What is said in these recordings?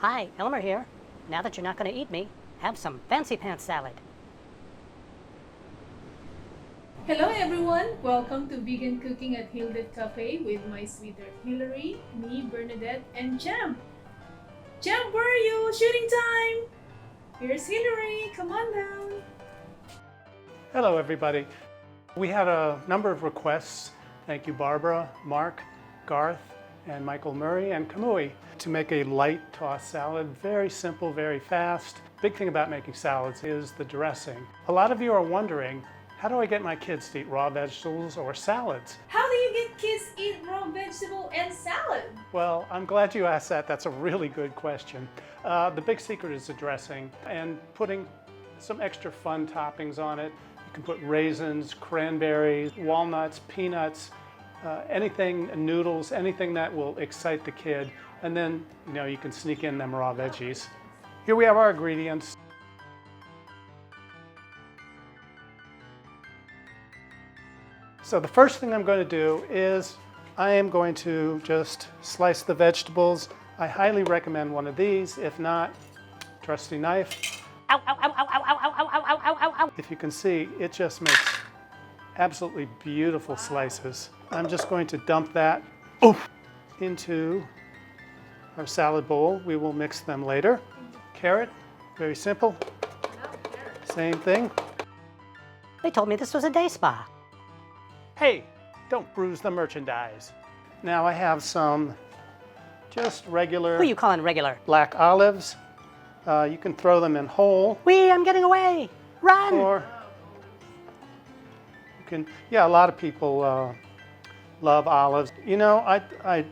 Hi, Elmer here. Now that you're not going to eat me, have some fancy pants salad. Hello everyone! Welcome to Vegan Cooking at Hildred Cafe with my sweetheart Hillary, me, Bernadette, and Jam. Jam, where are you? Shooting time! Here's Hillary, come on down. Hello everybody. We had a number of requests, thank you Barbara, Mark, Garth, and Michael Murray, and Kamui, to make a light tossed salad. Very simple, very fast. Big thing about making salads is the dressing. A lot of you are wondering, how do I get my kids to eat raw vegetables or salads? How do you get kids eat raw vegetable and salad? Well, I'm glad you asked that. That's a really good question. The big secret is the dressing and putting some extra fun toppings on it. You can put raisins, cranberries, walnuts, peanuts, anything, noodles, anything that will excite the kid. And then, you can sneak in them raw veggies. Here we have our ingredients. So the first thing I'm going to do is I am going to just slice the vegetables. I highly recommend one of these. If not, trusty knife. Ow, ow, ow, ow, ow, ow, ow, ow, ow, ow, ow, ow. If you can see, it just makes absolutely beautiful slices. I'm just going to dump that into our salad bowl. We will mix them later. Carrot, very simple. Same thing. They told me this was a day spa. Hey, don't bruise the merchandise. Now I have some just regular Who are you calling regular? black olives. You can throw them in whole, Wee, I'm getting away. Run! or you can, a lot of people love olives. I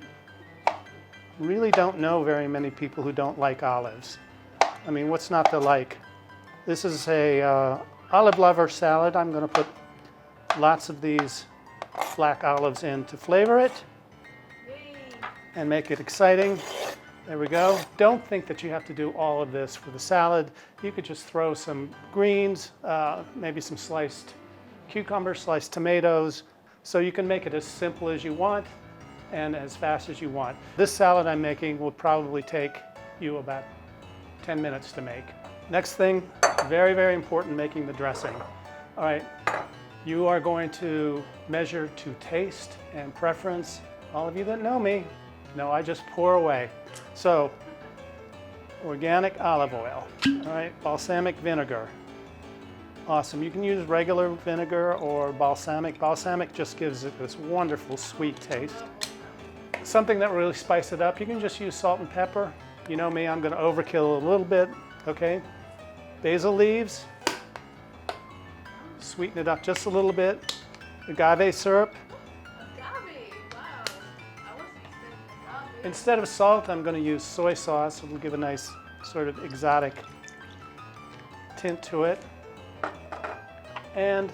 really don't know very many people who don't like olives. I mean, what's not to like? This is a olive lover salad. I'm going to put lots of these black olives in to flavor it and make it exciting. There we go. Don't think that you have to do all of this for the salad. You could just throw some greens, maybe some sliced cucumbers, sliced tomatoes. So you can make it as simple as you want and as fast as you want. This salad I'm making will probably take you about 10 minutes to make. Next thing, very, very important, making the dressing. All right, you are going to measure to taste and preference. All of you that know me know I just pour away. So, organic olive oil, all right, balsamic vinegar. Awesome, you can use regular vinegar or balsamic. Balsamic just gives it this wonderful sweet taste. Something that will really spice it up, you can just use salt and pepper. You know me, I'm gonna overkill a little bit, okay? Basil leaves, sweeten it up just a little bit. Agave syrup. Agave, wow. I wasn't expecting agave. Instead of salt, I'm going to use soy sauce. It'll give a nice sort of exotic tint to it. And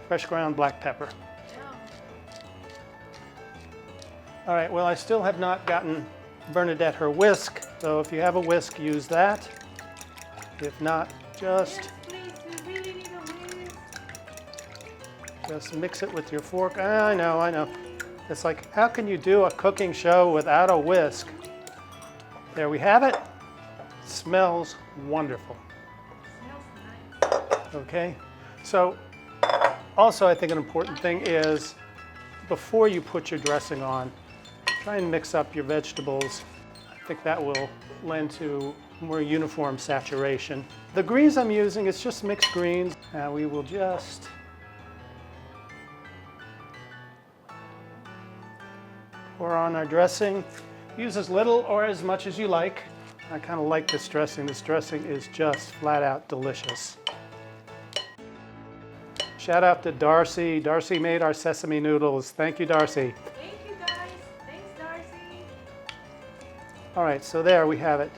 fresh ground black pepper. All right, well, I still have not gotten Bernadette her whisk. So if you have a whisk, use that. If not, just mix it with your fork. I know. It's like, how can you do a cooking show without a whisk? There we have it. Smells wonderful. Okay, so also I think an important thing is before you put your dressing on, try and mix up your vegetables. I think that will lend to more uniform saturation. The greens I'm using is just mixed greens. Now we will just pour on our dressing. Use as little or as much as you like. I kind of like this dressing. This dressing is just flat out delicious. Shout out to Darcy. Darcy made our sesame noodles. Thank you, Darcy. Thank you guys. Thanks, Darcy. All right, so there we have it.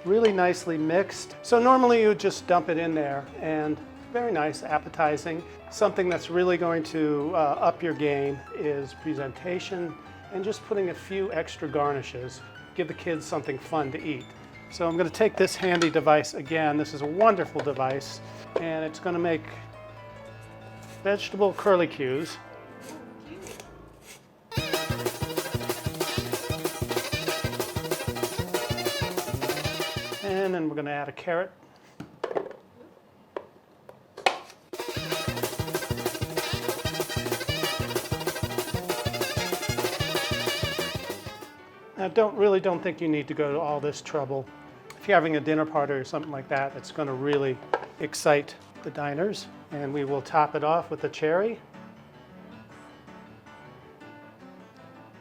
Really nicely mixed. So normally you would just dump it in there and very nice, appetizing. Something that's really going to up your game is presentation and just putting a few extra garnishes. Give the kids something fun to eat. So I'm going to take this handy device again. This is a wonderful device, and it's going to make vegetable curlicues. in, and we're going to add a carrot. Now, don't think you need to go to all this trouble. If you're having a dinner party or something like that, it's going to really excite the diners. And we will top it off with a cherry.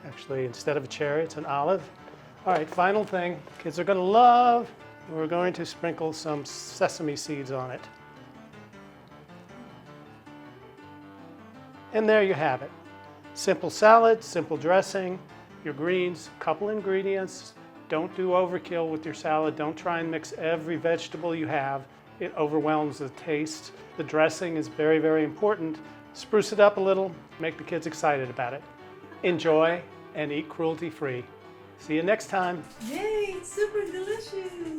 Actually, instead of a cherry, it's an olive. All right, final thing, kids are going to love, we're going to sprinkle some sesame seeds on it. And there you have it. Simple salad, simple dressing, your greens, couple ingredients. Don't do overkill with your salad. Don't try and mix every vegetable you have. It overwhelms the taste. The dressing is very, very important. Spruce it up a little, make the kids excited about it. Enjoy and eat cruelty-free. See you next time. Yay, it's super delicious.